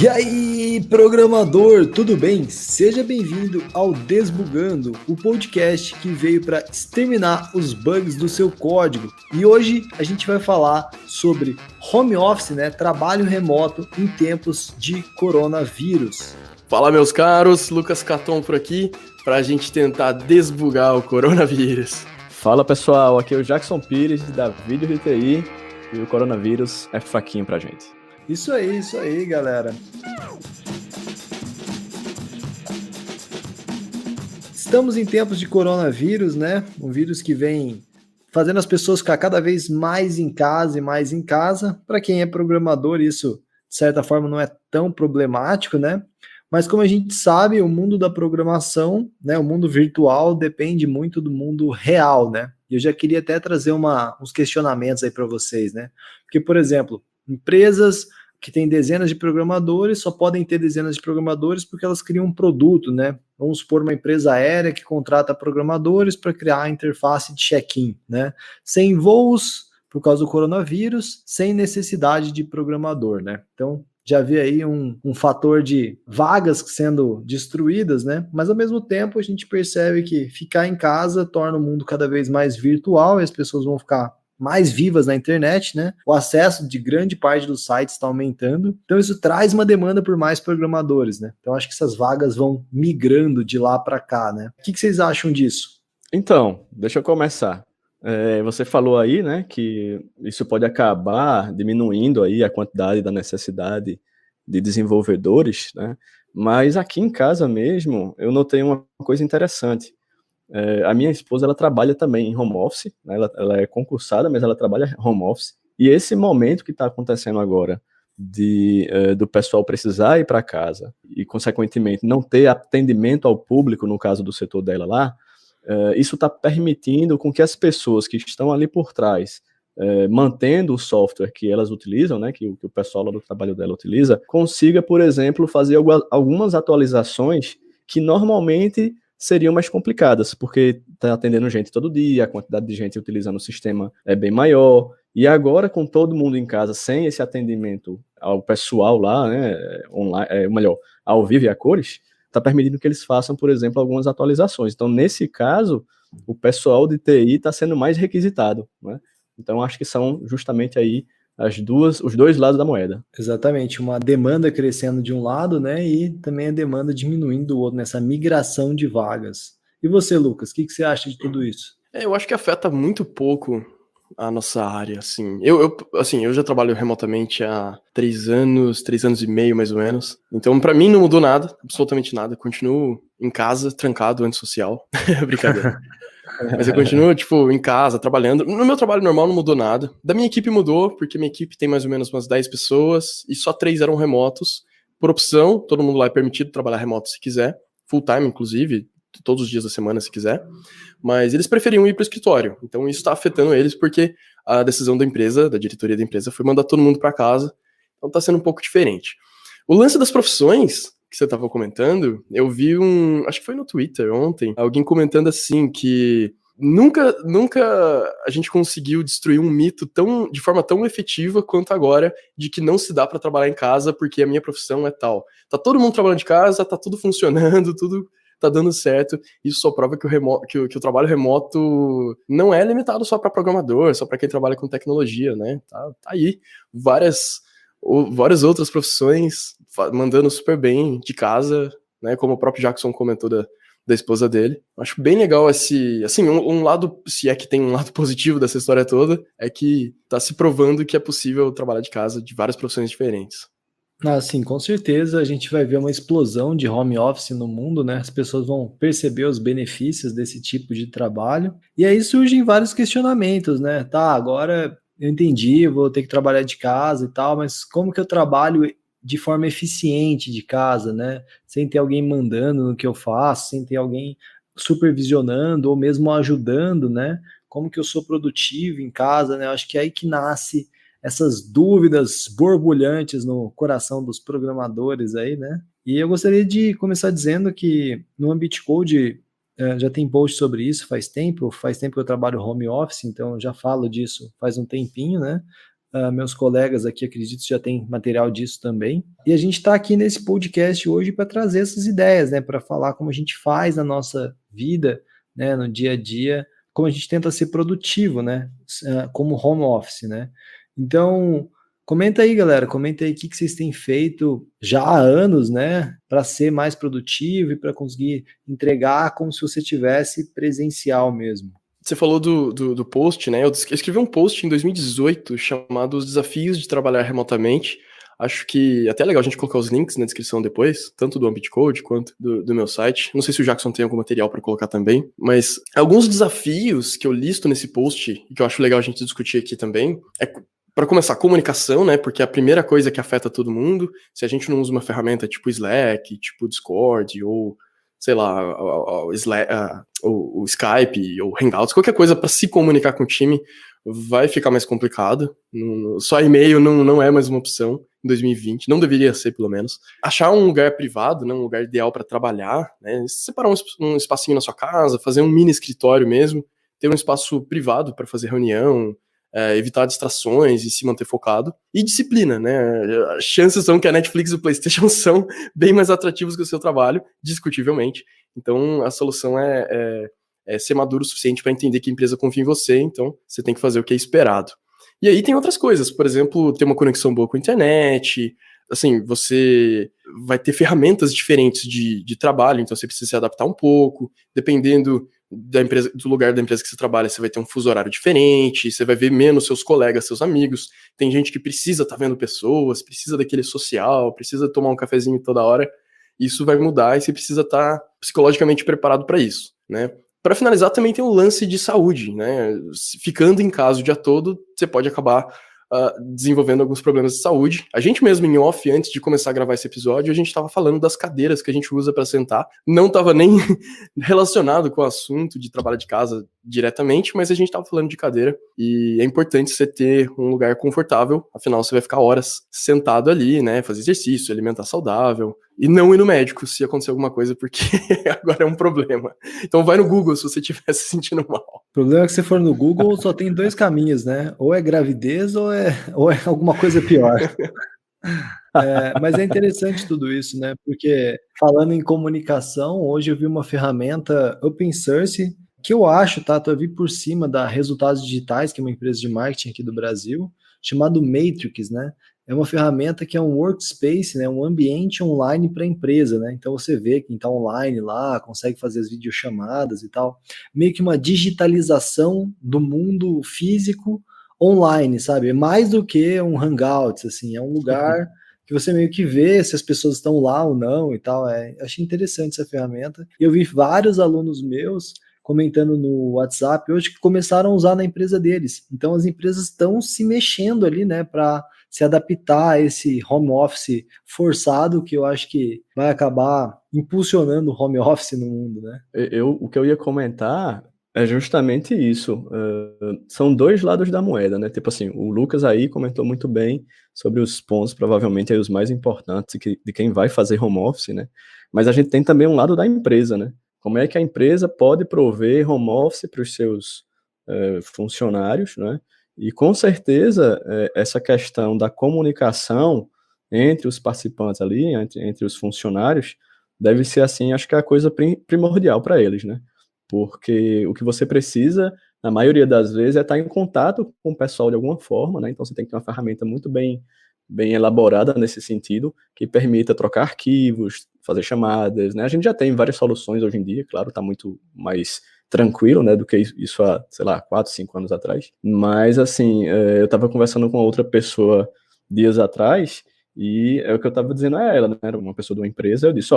E aí, programador, tudo bem? Seja bem-vindo ao Desbugando, o podcast que veio para exterminar os bugs do seu código. E hoje a gente vai falar sobre home office, né? Trabalho remoto em tempos de coronavírus. Fala, meus caros, Lucas Caton por aqui, para a gente tentar desbugar o coronavírus. Fala, pessoal, aqui é o Jackson Pires da Vídeo RTI e o coronavírus é fraquinho pra gente. Isso aí, galera. Estamos em tempos de coronavírus, né? Um vírus que vem fazendo as pessoas ficar cada vez mais em casa e mais em casa. Para quem é programador, isso, de certa forma, não é tão problemático, né? Mas como a gente sabe, o mundo da programação, né, o mundo virtual, depende muito do mundo real, né? E eu já queria até trazer uns questionamentos aí para vocês, né? Porque, por exemplo, empresas que têm dezenas de programadores só podem ter dezenas de programadores porque elas criam um produto, né? Vamos supor uma empresa aérea que contrata programadores para criar a interface de check-in, né? Sem voos por causa do coronavírus, sem necessidade de programador, né? Então, já vê aí um fator de vagas sendo destruídas, né? Mas ao mesmo tempo a gente percebe que ficar em casa torna o mundo cada vez mais virtual e as pessoas vão ficar mais vivas na internet, né? O acesso de grande parte dos sites está aumentando. Então isso traz uma demanda por mais programadores, né? Então acho que essas vagas vão migrando de lá para cá, né? O que vocês acham disso? Então, deixa eu começar. Você falou aí, né, que isso pode acabar diminuindo aí a quantidade da necessidade de desenvolvedores, né? Mas aqui em casa mesmo, eu notei uma coisa interessante. A minha esposa, ela trabalha também em home office, né? Ela é concursada, mas ela trabalha home office. E esse momento que está acontecendo agora, do pessoal precisar ir para casa e, consequentemente, não ter atendimento ao público, no caso do setor dela lá, isso está permitindo com que as pessoas que estão ali por trás, mantendo o software que elas utilizam, né, que o pessoal lá do trabalho dela utiliza, consiga, por exemplo, fazer algumas atualizações que normalmente seriam mais complicadas, porque está atendendo gente todo dia, a quantidade de gente utilizando o sistema é bem maior, e agora com todo mundo em casa, sem esse atendimento ao pessoal lá, né, online, melhor, ao vivo e a cores, está permitindo que eles façam, por exemplo, algumas atualizações. Então, nesse caso, o pessoal de TI está sendo mais requisitado, né? Então, acho que são justamente aí os dois lados da moeda. Exatamente, uma demanda crescendo de um lado, né, e também a demanda diminuindo do outro, nessa migração de vagas. E você, Lucas, o que você acha de tudo isso? Eu acho que afeta muito pouco a nossa área, assim. Eu já trabalho remotamente há 3 anos e meio, mais ou menos. Então, pra mim, não mudou nada, absolutamente nada. Continuo em casa, trancado, antissocial. Brincadeira. Mas eu continuo, em casa, trabalhando. No meu trabalho normal não mudou nada. Da minha equipe mudou, porque minha equipe tem mais ou menos umas 10 pessoas e só 3 eram remotos. Por opção, todo mundo lá é permitido trabalhar remoto se quiser. Full time, inclusive, todos os dias da semana se quiser. Mas eles preferiam ir para o escritório. Então isso está afetando eles porque a decisão da empresa, da diretoria da empresa, foi mandar todo mundo para casa. Então está sendo um pouco diferente. O lance das profissões que você estava comentando, eu vi acho que foi no Twitter ontem, alguém comentando assim que nunca a gente conseguiu destruir um mito de forma tão efetiva quanto agora, de que não se dá para trabalhar em casa porque a minha profissão é tal. Tá todo mundo trabalhando de casa, tá tudo funcionando, tudo tá dando certo. Isso só prova que o trabalho remoto não é limitado só para programador, só para quem trabalha com tecnologia, né? Tá aí várias outras profissões mandando super bem de casa, né? Como o próprio Jackson comentou da esposa dele. Acho bem legal um lado, se é que tem um lado positivo dessa história toda, é que tá se provando que é possível trabalhar de casa de várias profissões diferentes. Sim, com certeza a gente vai ver uma explosão de home office no mundo, né? As pessoas vão perceber os benefícios desse tipo de trabalho. E aí surgem vários questionamentos, né? Tá, agora eu entendi, vou ter que trabalhar de casa e tal, mas como que eu trabalho de forma eficiente de casa, né? Sem ter alguém mandando no que eu faço, sem ter alguém supervisionando ou mesmo ajudando, né? Como que eu sou produtivo em casa, né? Eu acho que é aí que nasce essas dúvidas borbulhantes no coração dos programadores aí, né? E eu gostaria de começar dizendo que no Ambit Code já tem post sobre isso faz tempo que eu trabalho home office, então já falo disso faz um tempinho, né? Meus colegas aqui, acredito, já tem material disso também. E a gente está aqui nesse podcast hoje para trazer essas ideias, né? Para falar como a gente faz na nossa vida, né? No dia a dia, como a gente tenta ser produtivo, né? Como home office, né? Então, comenta aí, galera, comenta aí o que vocês têm feito já há anos, né? Para ser mais produtivo e para conseguir entregar como se você tivesse presencial mesmo. Você falou do post, né? Eu escrevi um post em 2018 chamado Os Desafios de Trabalhar Remotamente. Acho que até é legal a gente colocar os links na descrição depois, tanto do Ambit Code quanto do meu site. Não sei se o Jackson tem algum material para colocar também, mas alguns desafios que eu listo nesse post e que eu acho legal a gente discutir aqui também é, para começar, comunicação, né? Porque é a primeira coisa que afeta todo mundo. Se a gente não usa uma ferramenta tipo Slack, tipo Discord ou sei lá, o Skype ou Hangouts, qualquer coisa para se comunicar com o time vai ficar mais complicado. Só e-mail não é mais uma opção em 2020, não deveria ser, pelo menos. Achar um lugar privado, né, um lugar ideal para trabalhar, né, separar um espacinho na sua casa, fazer um mini escritório mesmo, ter um espaço privado para fazer reunião, evitar distrações e se manter focado. E disciplina, né? As chances são que a Netflix e o PlayStation são bem mais atrativos que o seu trabalho, discutivelmente. Então, a solução é ser maduro o suficiente para entender que a empresa confia em você, então você tem que fazer o que é esperado. E aí tem outras coisas, por exemplo, ter uma conexão boa com a internet, assim, você vai ter ferramentas diferentes de trabalho, então você precisa se adaptar um pouco, dependendo da empresa, do lugar da empresa que você trabalha, você vai ter um fuso horário diferente, você vai ver menos seus colegas, seus amigos, tem gente que precisa estar vendo pessoas, precisa daquele social, precisa tomar um cafezinho toda hora, isso vai mudar e você precisa estar psicologicamente preparado para isso, né? Para finalizar, também tem o lance de saúde, né? Ficando em casa o dia todo, você pode acabar desenvolvendo alguns problemas de saúde. A gente mesmo em off, antes de começar a gravar esse episódio, a gente estava falando das cadeiras que a gente usa para sentar. Não estava nem relacionado com o assunto de trabalho de casa diretamente, mas a gente estava falando de cadeira e é importante você ter um lugar confortável, afinal você vai ficar horas sentado ali, né, fazer exercício, alimentar saudável e não ir no médico se acontecer alguma coisa, porque agora é um problema. Então vai no Google se você estiver se sentindo mal. O problema é que se for no Google só tem dois caminhos, né? Ou é gravidez ou é alguma coisa pior. Mas é interessante tudo isso, né? Porque falando em comunicação, hoje eu vi uma ferramenta open source que eu acho, tá? Eu vi por cima da Resultados Digitais, que é uma empresa de marketing aqui do Brasil, chamado Matrix, né? É uma ferramenta que é um workspace, né? Um ambiente online para a empresa, né? Então você vê quem está online lá, consegue fazer as videochamadas e tal. Meio que uma digitalização do mundo físico online, sabe? É mais do que um Hangouts, assim, é um lugar que você meio que vê se as pessoas estão lá ou não e tal. Achei interessante essa ferramenta. Eu vi vários alunos meus comentando no WhatsApp hoje que começaram a usar na empresa deles. Então as empresas estão se mexendo ali, né, para se adaptar a esse home office forçado, que eu acho que vai acabar impulsionando o home office no mundo, né? O que eu ia comentar é justamente isso. São dois lados da moeda, né? Tipo assim, o Lucas aí comentou muito bem sobre os pontos, provavelmente aí os mais importantes de quem vai fazer home office, né? Mas a gente tem também um lado da empresa, né? Como é que a empresa pode prover home office para os seus funcionários, né? E com certeza essa questão da comunicação entre os participantes ali, entre os funcionários, deve ser assim, acho que é a coisa primordial para eles, né? Porque o que você precisa, na maioria das vezes, é estar em contato com o pessoal de alguma forma, né? Então você tem que ter uma ferramenta muito bem elaborada nesse sentido, que permita trocar arquivos, fazer chamadas, né? A gente já tem várias soluções hoje em dia, claro, está muito mais tranquilo, né, do que isso há, sei lá, 4, 5 anos atrás. Mas, assim, eu estava conversando com outra pessoa dias atrás, e é o que eu estava dizendo a ela, né, era uma pessoa de uma empresa, eu disse,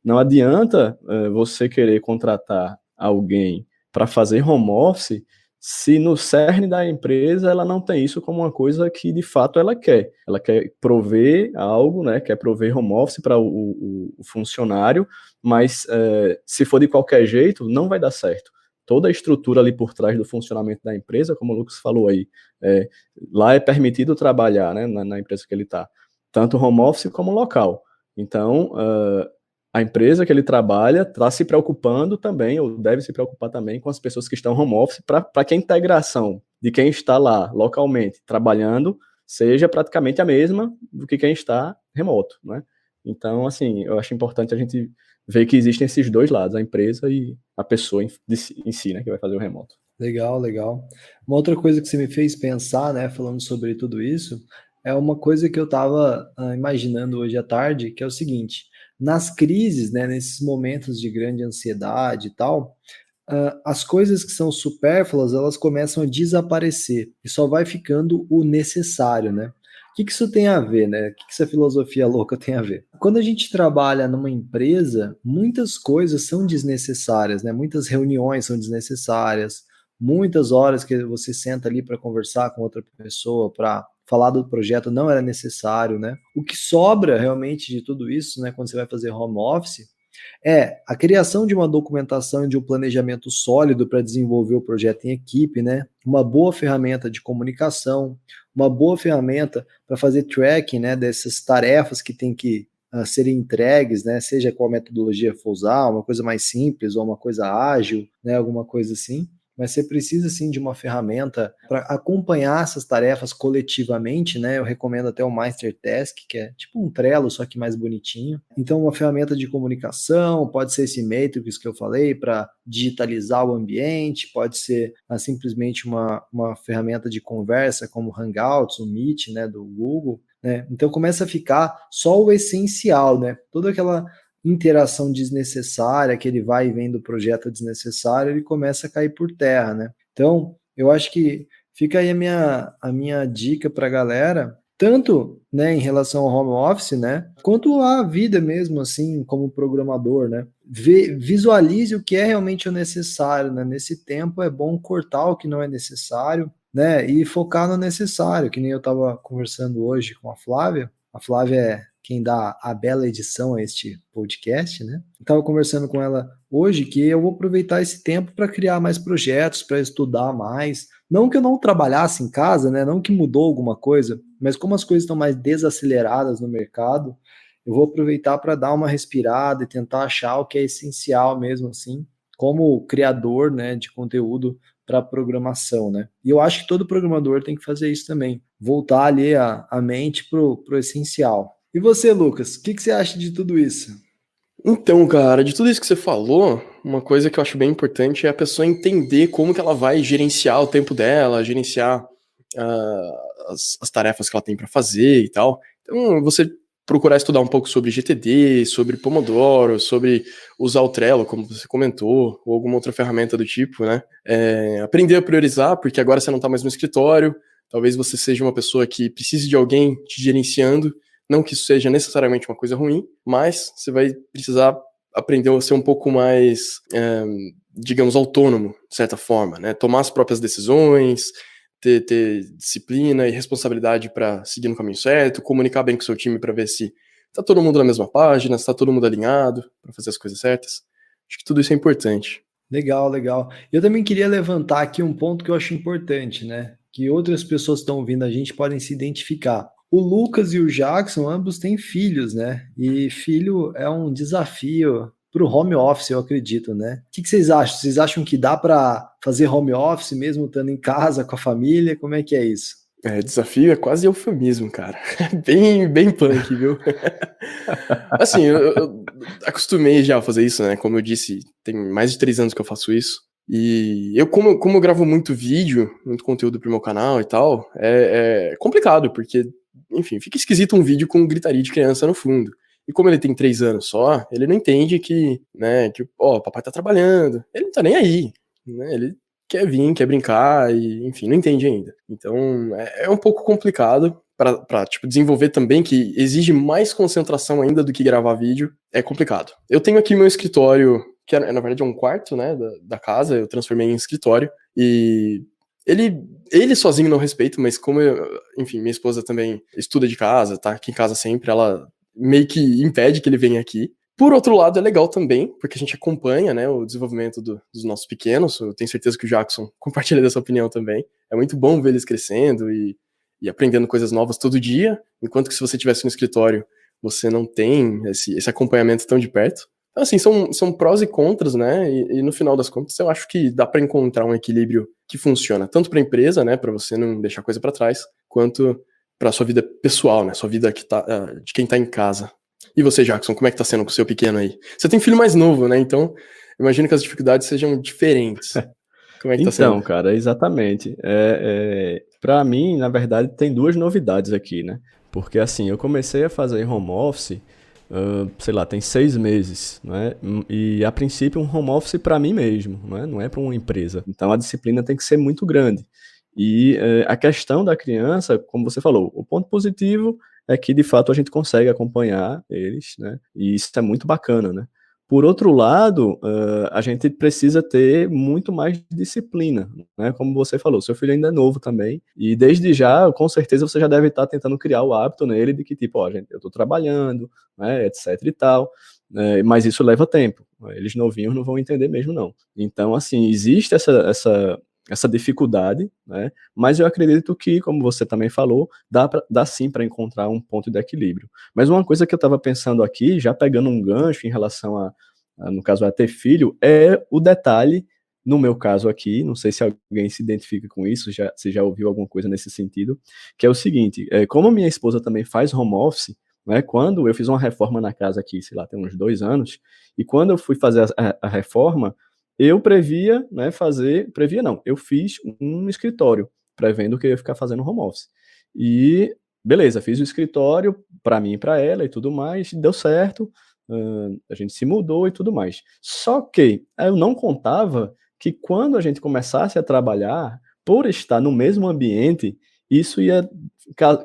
não adianta você querer contratar alguém para fazer home office se no cerne da empresa ela não tem isso como uma coisa que de fato ela quer. Ela quer prover algo, né, quer prover home office para o funcionário, mas se for de qualquer jeito, não vai dar certo. Toda a estrutura ali por trás do funcionamento da empresa, como o Lucas falou aí, lá é permitido trabalhar, né, na empresa que ele está, tanto home office como local. Então, a empresa que ele trabalha está se preocupando também, ou deve se preocupar também com as pessoas que estão home office, para que a integração de quem está lá localmente trabalhando seja praticamente a mesma do que quem está remoto, né? Então, assim, eu acho importante a gente ver que existem esses dois lados, a empresa e a pessoa em si, né, que vai fazer o remoto. Legal, legal. Uma outra coisa que você me fez pensar, né, falando sobre tudo isso, é uma coisa que eu estava imaginando hoje à tarde, que é o seguinte: nas crises, né, nesses momentos de grande ansiedade e tal, as coisas que são supérfluas, elas começam a desaparecer e só vai ficando o necessário, né? O que que isso tem a ver, né? O que que essa filosofia louca tem a ver? Quando a gente trabalha numa empresa, muitas coisas são desnecessárias, né? Muitas reuniões são desnecessárias, muitas horas que você senta ali para conversar com outra pessoa, para falar do projeto não era necessário, né? O que sobra realmente de tudo isso, né, quando você vai fazer home office, é a criação de uma documentação e de um planejamento sólido para desenvolver o projeto em equipe, né? Uma boa ferramenta de comunicação, uma boa ferramenta para fazer tracking, né, dessas tarefas que tem que serem entregues, né? Seja qual metodologia for usar, uma coisa mais simples ou uma coisa ágil, né? Alguma coisa assim. Mas você precisa sim de uma ferramenta para acompanhar essas tarefas coletivamente, né? Eu recomendo até o Master Task, que é tipo um Trello, só que mais bonitinho. Então, uma ferramenta de comunicação, pode ser esse Matrix que eu falei, para digitalizar o ambiente, pode ser simplesmente uma ferramenta de conversa, como o Hangouts, o Meet, né, do Google, né? Então, começa a ficar só o essencial, né? Toda aquela interação desnecessária, aquele vai e vem do projeto desnecessário, ele começa a cair por terra, né? Então, eu acho que fica aí a minha dica para a galera, tanto, né, em relação ao home office, né, quanto à vida mesmo, assim, como programador, né? Visualize o que é realmente o necessário, né? Nesse tempo é bom cortar o que não é necessário, né, e focar no necessário, que nem eu estava conversando hoje com a Flávia. A Flávia é quem dá a bela edição a este podcast, né? Estava conversando com ela hoje que eu vou aproveitar esse tempo para criar mais projetos, para estudar mais. Não que eu não trabalhasse em casa, né? Não que mudou alguma coisa, mas como as coisas estão mais desaceleradas no mercado, eu vou aproveitar para dar uma respirada e tentar achar o que é essencial mesmo assim, como criador, né, de conteúdo para programação, né? E eu acho que todo programador tem que fazer isso também, voltar ali a mente pro essencial. E você, Lucas, o que você acha de tudo isso? Então, cara, de tudo isso que você falou, uma coisa que eu acho bem importante é a pessoa entender como que ela vai gerenciar o tempo dela, gerenciar as tarefas que ela tem para fazer e tal. Então, você procurar estudar um pouco sobre GTD, sobre Pomodoro, sobre usar o Trello, como você comentou, ou alguma outra ferramenta do tipo, né? Aprender a priorizar, porque agora você não tá mais no escritório, talvez você seja uma pessoa que precise de alguém te gerenciando, não que isso seja necessariamente uma coisa ruim, mas você vai precisar aprender a ser um pouco mais, digamos, autônomo, de certa forma, né? Tomar as próprias decisões, ter disciplina e responsabilidade para seguir no caminho certo, comunicar bem com o seu time para ver se tá todo mundo na mesma página, se tá todo mundo alinhado para fazer as coisas certas. Acho que tudo isso é importante. Legal, legal. Eu também queria levantar aqui um ponto que eu acho importante, né? Que outras pessoas que estão ouvindo a gente podem se identificar. O Lucas e o Jackson, ambos têm filhos, né? E filho é um desafio para o home office, eu acredito, né? O que vocês acham? Vocês acham que dá para fazer home office mesmo estando em casa com a família? Como é que é isso? Desafio é quase eufemismo, cara. Bem punk, viu? Assim, eu acostumei já a fazer isso, né? Como eu disse, tem mais de 3 anos que eu faço isso. E como eu gravo muito vídeo, muito conteúdo pro meu canal e tal, é complicado, porque, enfim, fica esquisito um vídeo com gritaria de criança no fundo. E como ele tem 3 anos só, ele não entende que, né, papai tá trabalhando. Ele não tá nem aí, né? Ele quer vir, quer brincar e, enfim, não entende ainda. Então, é um pouco complicado pra tipo, desenvolver também, que exige mais concentração ainda do que gravar vídeo, é complicado. Eu tenho aqui meu escritório, que na verdade é um quarto, né, da casa, eu transformei em escritório, e ele sozinho não respeita, mas como enfim, minha esposa também estuda de casa, tá aqui em casa sempre, ela meio que impede que ele venha aqui. Por outro lado, é legal também, porque a gente acompanha, né, o desenvolvimento dos nossos pequenos. Eu tenho certeza que o Jackson compartilha dessa opinião também. É muito bom ver eles crescendo e aprendendo coisas novas todo dia, enquanto que se você estivesse no escritório, você não tem esse acompanhamento tão de perto. Então, assim, são prós e contras, né? E no final das contas, eu acho que dá para encontrar um equilíbrio que funciona tanto para a empresa, né, para você não deixar coisa para trás, quanto para sua vida pessoal, né, sua vida de quem tá em casa. E você, Jackson, como é que tá sendo com o seu pequeno aí? Você tem filho mais novo, né? Então, imagino que as dificuldades sejam diferentes. Como é que tá sendo? Então, cara, exatamente. Para mim, na verdade, tem duas novidades aqui, né? Porque assim, eu comecei a fazer home office, sei lá, tem 6 meses, né? E a princípio um home office para mim mesmo, né? Não é para uma empresa. Então a disciplina tem que ser muito grande. E a questão da criança, como você falou, o ponto positivo é que de fato a gente consegue acompanhar eles, né? E isso é muito bacana, né? Por outro lado, a gente precisa ter muito mais disciplina, né? Como você falou, seu filho ainda é novo também, e desde já, com certeza, você já deve estar tentando criar o hábito nele de que, tipo, ó, gente, eu estou trabalhando, né, etc e tal, mas isso leva tempo. Eles novinhos não vão entender mesmo, não. Então, assim, existe essa dificuldade, né? Mas eu acredito que, como você também falou, dá sim para encontrar um ponto de equilíbrio. Mas uma coisa que eu estava pensando aqui, já pegando um gancho em relação no caso, a ter filho, é o detalhe, no meu caso aqui, não sei se alguém se identifica com isso, se já ouviu alguma coisa nesse sentido, que é o seguinte, como minha esposa também faz home office, né, quando eu fiz uma reforma na casa aqui, sei lá, tem uns 2 anos, e quando eu fui fazer a reforma, eu eu fiz um escritório, prevendo que eu ia ficar fazendo home office. E, beleza, fiz o escritório para mim e para ela e tudo mais, deu certo, a gente se mudou e tudo mais. Só que eu não contava que quando a gente começasse a trabalhar, por estar no mesmo ambiente, isso ia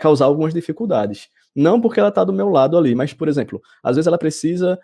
causar algumas dificuldades. Não porque ela está do meu lado ali, mas, por exemplo, às vezes ela precisa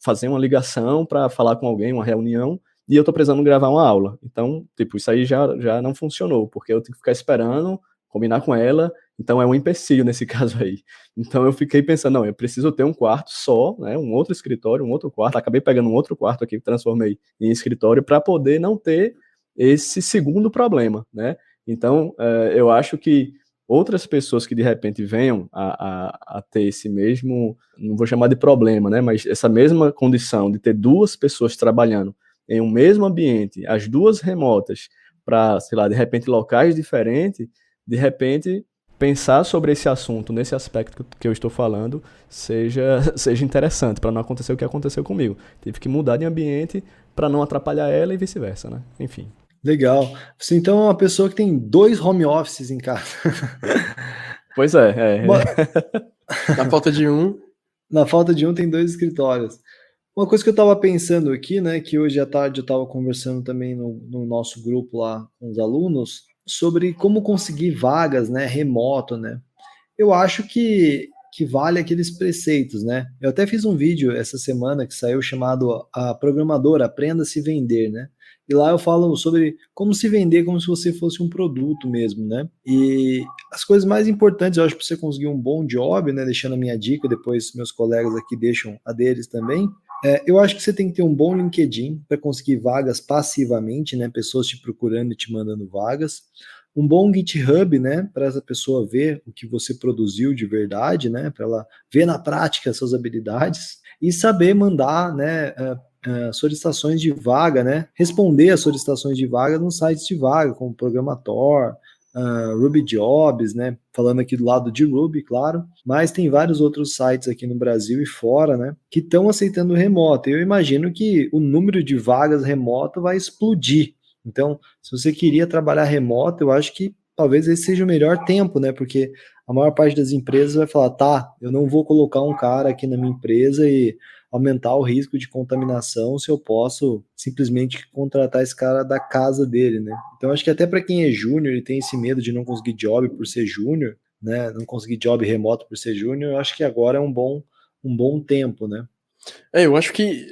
fazer uma ligação para falar com alguém, uma reunião, e eu estou precisando gravar uma aula. Então, tipo, isso aí já não funcionou, porque eu tenho que ficar esperando, combinar com ela, então é um empecilho nesse caso aí. Então eu fiquei pensando, não, eu preciso ter um quarto só, né, um outro escritório, um outro quarto, acabei pegando um outro quarto aqui, transformei em escritório, para poder não ter esse segundo problema, né. Então, eu acho que outras pessoas que de repente venham a ter esse mesmo, não vou chamar de problema, né, mas essa mesma condição de ter 2 pessoas trabalhando em um mesmo ambiente, as 2 remotas, para, sei lá, de repente locais diferentes, de repente pensar sobre esse assunto, nesse aspecto que eu estou falando, seja interessante, para não acontecer o que aconteceu comigo. Tive que mudar de ambiente para não atrapalhar ela e vice-versa, né? Enfim. Legal. Você então é uma pessoa que tem 2 home offices em casa. Pois é. Na falta de um... Na falta de um, tem 2 escritórios. Uma coisa que eu estava pensando aqui, né, que hoje à tarde eu estava conversando também no nosso grupo lá com os alunos, sobre como conseguir vagas, né, remoto, né. Eu acho que vale aqueles preceitos, né. Eu até fiz um vídeo essa semana que saiu chamado A Programadora Aprenda a Se Vender, né. E lá eu falo sobre como se vender como se você fosse um produto mesmo, né. E as coisas mais importantes, eu acho, para você conseguir um bom job, né, deixando a minha dica, depois meus colegas aqui deixam a deles também, eu acho que você tem que ter um bom LinkedIn para conseguir vagas passivamente, né, pessoas te procurando e te mandando vagas. Um bom GitHub, né, para essa pessoa ver o que você produziu de verdade, né, para ela ver na prática as suas habilidades e saber mandar, né, solicitações de vaga, né, responder às solicitações de vaga nos sites de vaga, como Programator, Ruby Jobs, né, falando aqui do lado de Ruby, claro, mas tem vários outros sites aqui no Brasil e fora, né, que estão aceitando remoto. Eu imagino que o número de vagas remoto vai explodir. Então, se você queria trabalhar remoto, eu acho que talvez esse seja o melhor tempo, né, porque a maior parte das empresas vai falar, tá, eu não vou colocar um cara aqui na minha empresa e aumentar o risco de contaminação se eu posso simplesmente contratar esse cara da casa dele, né? Então acho que até para quem é júnior e tem esse medo de não conseguir job por ser júnior, né? Não conseguir job remoto por ser júnior, eu acho que agora é um bom tempo, né? Eu acho que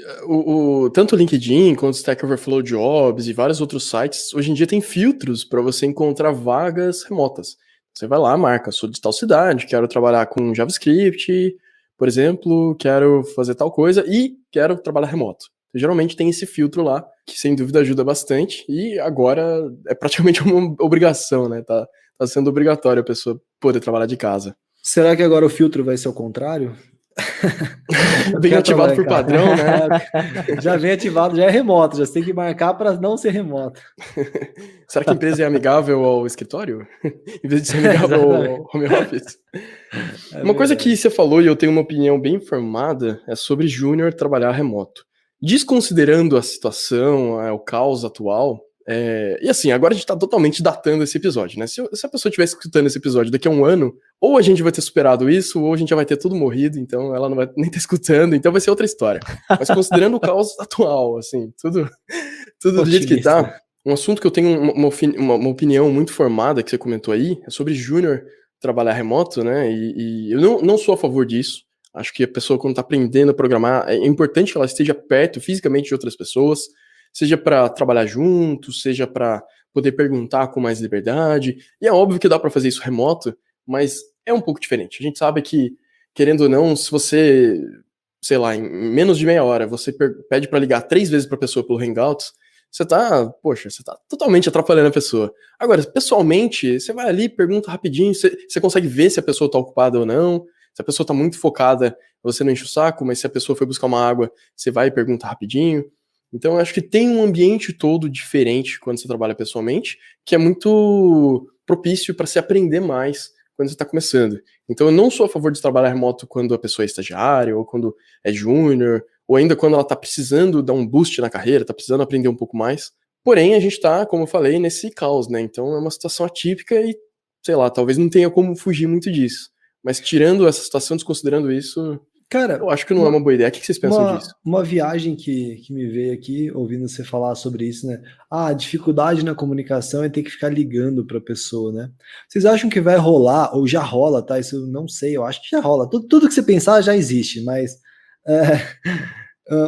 tanto o LinkedIn quanto o Stack Overflow Jobs e vários outros sites, hoje em dia tem filtros para você encontrar vagas remotas. Você vai lá, marca, sou de tal cidade, quero trabalhar com JavaScript, por exemplo, quero fazer tal coisa e quero trabalhar remoto. Então, geralmente tem esse filtro lá, que sem dúvida ajuda bastante, e agora é praticamente uma obrigação, né? Tá sendo obrigatório a pessoa poder trabalhar de casa. Será que agora o filtro vai ser o contrário? Bem ativado por padrão, né? Já vem ativado, já é remoto, já tem que marcar para não ser remoto. Será que a empresa é amigável ao escritório? Em vez de ser amigável ao home office? Uma coisa que você falou, e eu tenho uma opinião bem formada, é sobre júnior trabalhar remoto. Desconsiderando a situação, o caos atual, e assim, agora a gente tá totalmente datando esse episódio, né? Se a pessoa estiver escutando esse episódio daqui a um ano, ou a gente vai ter superado isso, ou a gente já vai ter tudo morrido, então ela não vai nem estar escutando, então vai ser outra história. Mas considerando o caos atual, assim, tudo do jeito que tá, um assunto que eu tenho uma opinião muito formada, que você comentou aí, é sobre júnior trabalhar remoto, né? E eu não sou a favor disso. Acho que a pessoa, quando tá aprendendo a programar, é importante que ela esteja perto fisicamente de outras pessoas, seja para trabalhar junto, seja para poder perguntar com mais liberdade. E é óbvio que dá para fazer isso remoto, mas é um pouco diferente. A gente sabe que, querendo ou não, se você, sei lá, em menos de meia hora, você pede para ligar 3 vezes para a pessoa pelo Hangouts, você tá totalmente atrapalhando a pessoa. Agora, pessoalmente, você vai ali, pergunta rapidinho, você consegue ver se a pessoa tá ocupada ou não. Se a pessoa tá muito focada, você não enche o saco, mas se a pessoa foi buscar uma água, você vai e pergunta rapidinho. Então, eu acho que tem um ambiente todo diferente quando você trabalha pessoalmente, que é muito propício para se aprender mais quando você está começando. Então, eu não sou a favor de trabalhar remoto quando a pessoa é estagiária, ou quando é júnior, ou ainda quando ela está precisando dar um boost na carreira, está precisando aprender um pouco mais. Porém, a gente está, como eu falei, nesse caos, né? Então, é uma situação atípica e, sei lá, talvez não tenha como fugir muito disso. Mas tirando essa situação, desconsiderando isso, cara, eu acho que não é uma boa ideia. O que vocês pensam disso? Uma viagem que me veio aqui, ouvindo você falar sobre isso, né? A dificuldade na comunicação é ter que ficar ligando para a pessoa, né? Vocês acham que vai rolar, ou já rola, tá? Isso eu não sei, eu acho que já rola. Tudo que você pensar já existe, mas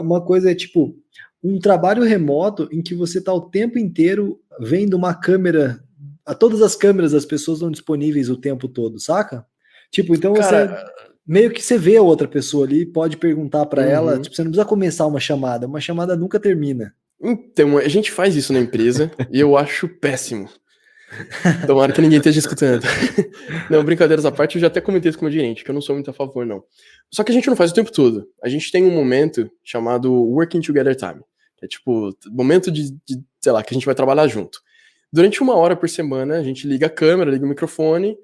uma coisa é tipo um trabalho remoto em que você tá o tempo inteiro vendo uma câmera, todas as câmeras das pessoas estão disponíveis o tempo todo, saca? Tipo, então você meio que você vê a outra pessoa ali, pode perguntar para ela, tipo, você não precisa começar uma chamada nunca termina. Então, a gente faz isso na empresa e eu acho péssimo. Tomara que ninguém esteja escutando. Não, brincadeiras à parte, eu já até comentei isso com o meu gerente, que eu não sou muito a favor, não. Só que a gente não faz o tempo todo. A gente tem um momento chamado Working Together Time, que é tipo, momento de sei lá, que a gente vai trabalhar junto. Durante 1 hora por semana, a gente liga a câmera, liga o microfone,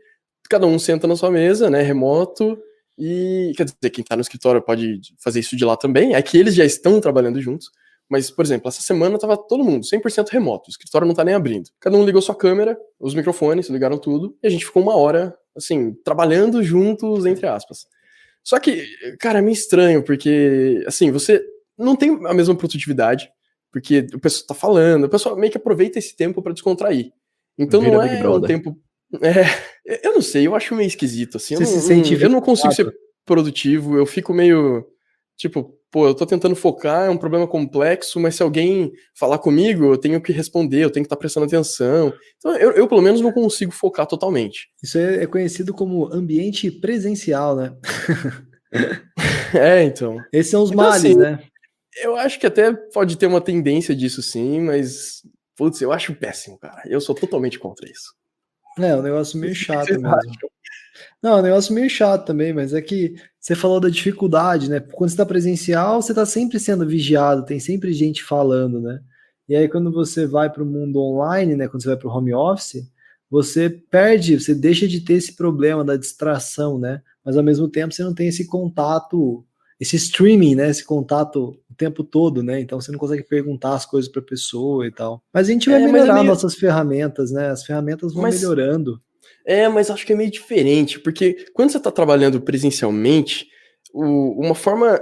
cada um senta na sua mesa, né, remoto, e, quer dizer, quem tá no escritório pode fazer isso de lá também, é que eles já estão trabalhando juntos, mas, por exemplo, essa semana tava todo mundo 100% remoto, o escritório não tá nem abrindo. Cada um ligou sua câmera, os microfones, ligaram tudo, e a gente ficou 1 hora, assim, trabalhando juntos, entre aspas. Só que, cara, é meio estranho, porque, assim, você não tem a mesma produtividade, porque o pessoal tá falando, o pessoal meio que aproveita esse tempo pra descontrair. Então Vira não Big é um Brother. tempo... eu não sei, eu acho meio esquisito, assim. Você se sente eu não consigo ser vigiado? produtivo, eu fico meio... Tipo, pô, eu tô tentando focar, é um problema complexo, mas se alguém falar comigo, eu tenho que responder, eu tenho que estar prestando atenção. Então, eu pelo menos não consigo focar totalmente. Isso é conhecido como ambiente presencial, né? Então. Esses são os Então, males, assim, né? eu acho que até pode ter uma tendência disso sim, mas, putz, eu acho péssimo, cara. Eu sou totalmente contra isso. É um negócio meio chato Vocês mesmo. acham? Não, é um negócio meio chato também, mas é que você falou da dificuldade, né? Quando você está presencial, você está sempre sendo vigiado, tem sempre gente falando, né? E aí, quando você vai para o mundo online, né? Quando você vai para o home office, você perde, você deixa de ter esse problema da distração, né? Mas ao mesmo tempo você não tem esse contato, esse streaming, né? Esse contato o tempo todo, né? Então você não consegue perguntar as coisas para a pessoa e tal. Mas a gente vai Mas melhorar nossas ferramentas, né? As ferramentas vão Mas, melhorando. mas acho que é meio diferente, porque quando você está trabalhando presencialmente, uma forma,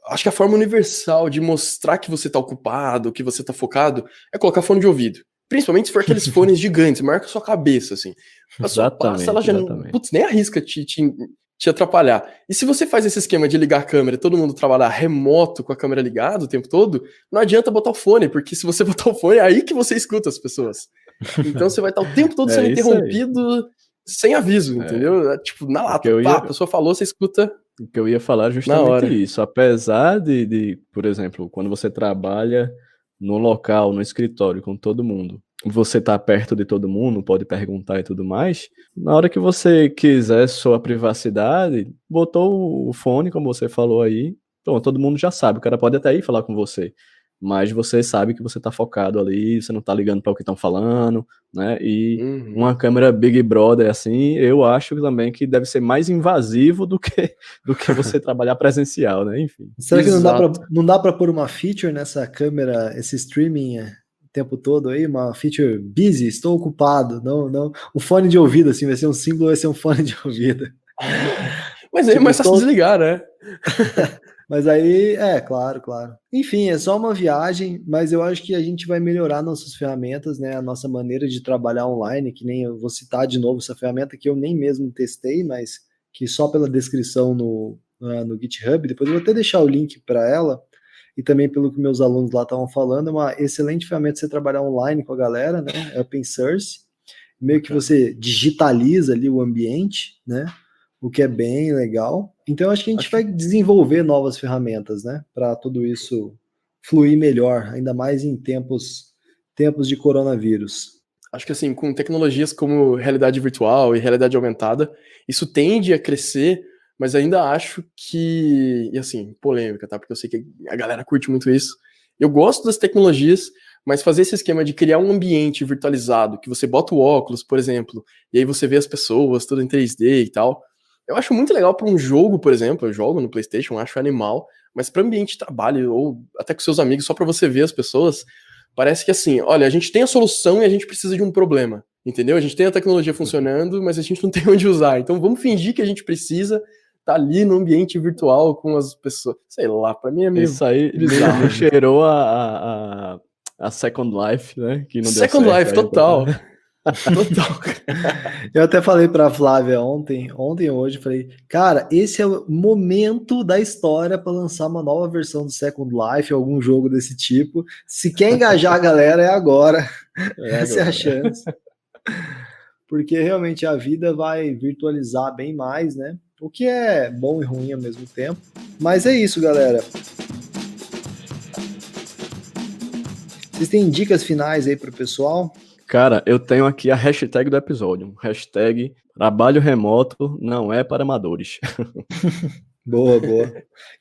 acho que a forma universal de mostrar que você está ocupado, que você está focado, é colocar fone de ouvido. Principalmente se for aqueles fones gigantes, maior que a sua cabeça, assim. A pessoa passa, ela já putz, nem arrisca te atrapalhar. E se você faz esse esquema de ligar a câmera e todo mundo trabalhar remoto com a câmera ligada o tempo todo, não adianta botar o fone, porque se você botar o fone, é aí que você escuta as pessoas. Então você vai estar o tempo todo sendo interrompido sem aviso, entendeu? Tipo, na lata. A pessoa falou, você escuta. O que eu ia falar é justamente isso. Apesar de, por exemplo, quando você trabalha no local, no escritório, com todo mundo, você tá perto de todo mundo, pode perguntar e tudo mais. Na hora que você quiser sua privacidade, botou o fone, como você falou aí, então, todo mundo já sabe, o cara pode até ir falar com você, mas você sabe que você tá focado ali, você não tá ligando para o que estão falando, né? E uma câmera Big Brother, assim, eu acho também que deve ser mais invasivo do que você trabalhar presencial, né? Enfim. Será que não dá para pôr uma feature nessa câmera, esse streaming o tempo todo aí? Uma feature busy, estou ocupado. Não. O fone de ouvido, assim, vai ser um símbolo, vai ser um fone de ouvido. Mas aí é mais fácil desligar, né? Mas aí, claro. Enfim, é só uma viagem, mas eu acho que a gente vai melhorar nossas ferramentas, né? A nossa maneira de trabalhar online, que nem eu vou citar de novo essa ferramenta que eu nem mesmo testei, mas que só pela descrição no GitHub, depois eu vou até deixar o link para ela, e também pelo que meus alunos lá estavam falando, é uma excelente ferramenta para você trabalhar online com a galera, né? É open source, meio que você digitaliza ali o ambiente, né? O que é bem legal. Então, acho que a gente vai desenvolver novas ferramentas, né? Para tudo isso fluir melhor, ainda mais em tempos de coronavírus. Acho que assim, com tecnologias como realidade virtual e realidade aumentada, isso tende a crescer, mas ainda acho que, e assim, polêmica, tá? Porque eu sei que a galera curte muito isso. Eu gosto das tecnologias, mas fazer esse esquema de criar um ambiente virtualizado, que você bota o óculos, por exemplo, e aí você vê as pessoas, tudo em 3D e tal, eu acho muito legal para um jogo, por exemplo, eu jogo no PlayStation, acho animal, mas para ambiente de trabalho ou até com seus amigos, só para você ver as pessoas, parece que assim, olha, a gente tem a solução e a gente precisa de um problema, entendeu? A gente tem a tecnologia funcionando, mas a gente não tem onde usar, então vamos fingir que a gente precisa estar ali no ambiente virtual com as pessoas, sei lá, para mim é meio isso aí bizarro. Me cheirou a Second Life, né? Que não Second deu certo, Life, aí, total. Total. Eu até falei pra Flávia ontem ou hoje, falei, cara, esse é o momento da história para lançar uma nova versão do Second Life, algum jogo desse tipo. Se quer engajar a galera, é agora. Essa é a chance. Porque realmente a vida vai virtualizar bem mais, né? O que é bom e ruim ao mesmo tempo. Mas é isso, galera. Vocês têm dicas finais aí pro pessoal? Cara, eu tenho aqui a hashtag do episódio. Hashtag trabalho remoto não é para amadores. Boa.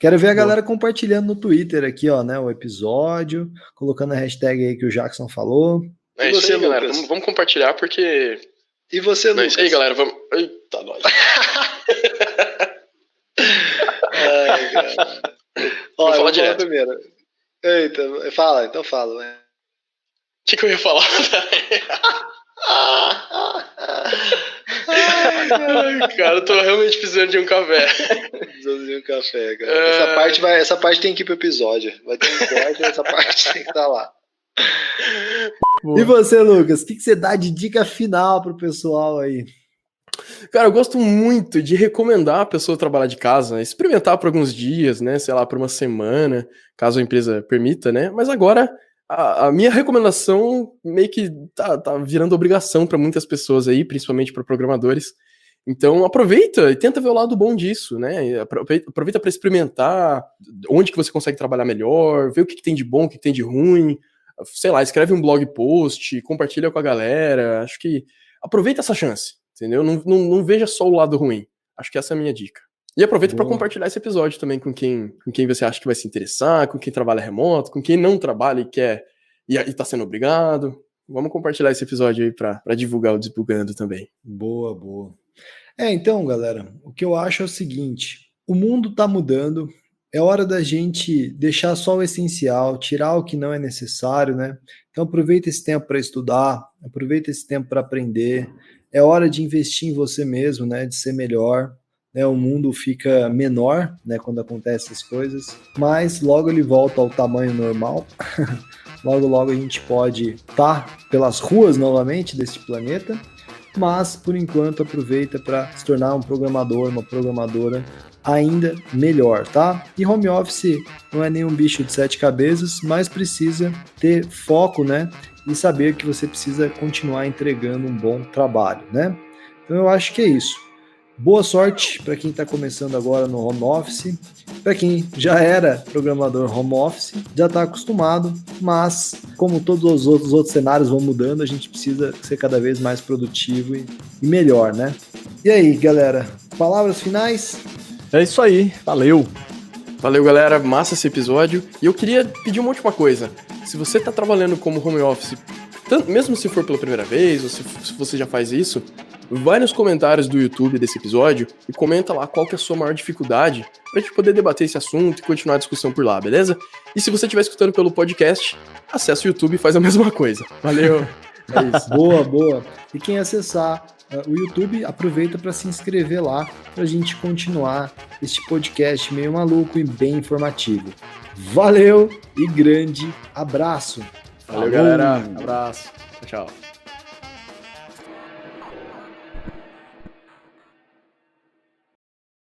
Quero ver a galera compartilhando no Twitter aqui, ó, né, o episódio, colocando a hashtag aí que o Jackson falou. É isso aí, galera. Vamos compartilhar porque... E você, Lucas? É isso aí, galera. Vamos... Eita, nós. Ai, cara. Vamos falar direto. Primeiro. Eita, então fala, né? O que eu ia falar? Ai, cara, eu tô realmente precisando de um café. Precisando de um café, cara. Essa parte tem que ir pro episódio. Vai ter um corte, essa parte tem que estar lá. Boa. E você, Lucas? O que você dá de dica final pro pessoal aí? Cara, eu gosto muito de recomendar a pessoa trabalhar de casa, experimentar por alguns dias, né? Sei lá, por uma semana, caso a empresa permita, né? Mas agora... A minha recomendação meio que tá virando obrigação para muitas pessoas aí, principalmente para programadores. Então aproveita e tenta ver o lado bom disso, né? Aproveita para experimentar onde que você consegue trabalhar melhor, ver o que tem de bom, o que tem de ruim. Sei lá, escreve um blog post, compartilha com a galera. Acho que aproveita essa chance, entendeu? Não veja só o lado ruim. Acho que essa é a minha dica. E aproveita para compartilhar esse episódio também com quem você acha que vai se interessar, com quem trabalha remoto, com quem não trabalha e quer e tá sendo obrigado. Vamos compartilhar esse episódio aí para divulgar o Desbugando também. Boa. Então, galera, o que eu acho é o seguinte, o mundo tá mudando, é hora da gente deixar só o essencial, tirar o que não é necessário, né? Então aproveita esse tempo para estudar, aproveita esse tempo para aprender, é hora de investir em você mesmo, né? De ser melhor. O mundo fica menor, né, quando acontecem essas coisas, mas logo ele volta ao tamanho normal. logo a gente pode estar pelas ruas novamente deste planeta, mas por enquanto aproveita para se tornar um programador, uma programadora ainda melhor, tá? E home office não é nenhum bicho de 7 cabeças, mas precisa ter foco, né, e saber que você precisa continuar entregando um bom trabalho, né? Então eu acho que é isso. Boa sorte para quem está começando agora no home office. Para quem já era programador home office, já está acostumado, mas como todos os outros cenários vão mudando, a gente precisa ser cada vez mais produtivo e melhor, né? E aí, galera, palavras finais? É isso aí, valeu! Valeu, galera, massa esse episódio. E eu queria pedir uma última coisa. Se você está trabalhando como home office, mesmo se for pela primeira vez, ou se você já faz isso, vai nos comentários do YouTube desse episódio e comenta lá qual que é a sua maior dificuldade pra gente poder debater esse assunto e continuar a discussão por lá, beleza? E se você estiver escutando pelo podcast, acessa o YouTube e faz a mesma coisa. Valeu! É isso. Boa. E quem acessar o YouTube, aproveita para se inscrever lá pra gente continuar este podcast meio maluco e bem informativo. Valeu e grande abraço! Valeu, galera. Abraço. Tchau.